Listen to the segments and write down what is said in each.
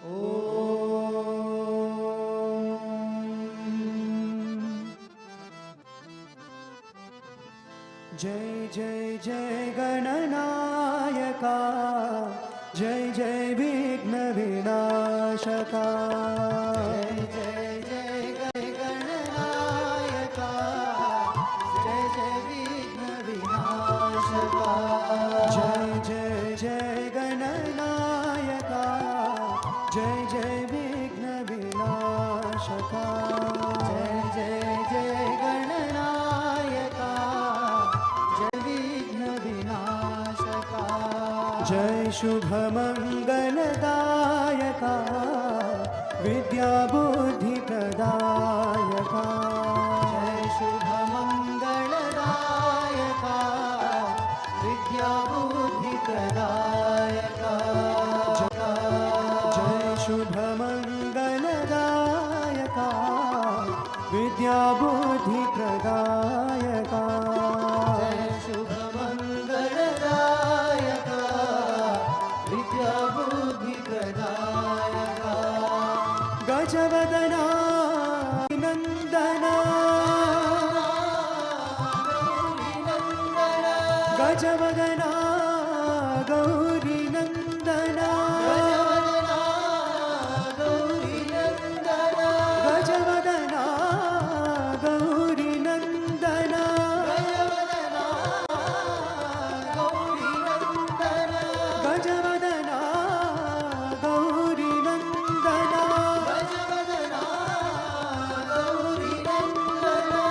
जय जय जय गणनायका, जय जय विघ्न विनाशका। जय जय जय गणनायका, जय जय विघ्न विनाशका। जय जय जय गणनायका, जय जय विघ्न विनाशका। जय जय जय गणनायका, जय विघ्न विनाशका। जय शुभ मंगलदायका, विद्या बुद्धि प्रदायका। जय शुभ मंगलदायका, विद्या बुद्धि प्रदायका। जय शुभ मंगलदायका, विद्या बुद्धि प्रदायका। जय शुभ मंगलदायका, विद्या बुद्धि प्रदायका। गजवदना नंदना, गजवदना गौरी नंदना, गजवदना गौरी नंदना, गजवदना गौरी नंदना।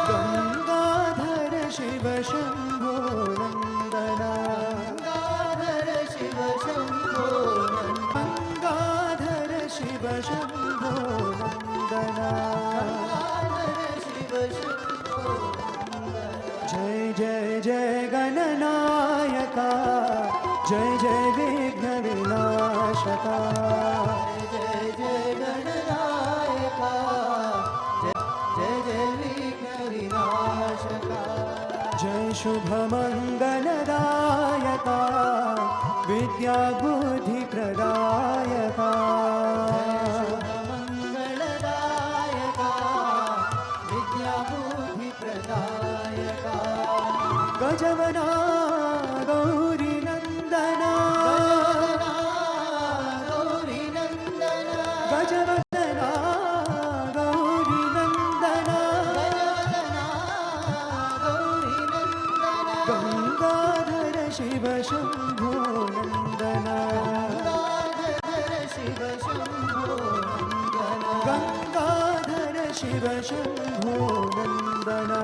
गंगाधर शिव शंभो नंदना, गंगाधर शिव शंभो गंगाधर शिव शंभो नंदना। शिव शंभो। जय जय जय गणनायका, जय जय विघ्न विनाशका। जय जय गणनायका, जय जय विघ्न विनाशका। जय शुभ मंगलदायका, विद्या बुद्धि प्रदायका। शुभ मंगलदायका, विद्या बुद्धि प्रदायका। गजवना गौरी नंदना, गौरी नंदना, गजवदना गौरी नंदना। गौरी नंदना। गंगाधर शिव शंभो नंदना, गंगाधर शिव शंभो नंदना। गंगाधर शिव शंभो नंदना।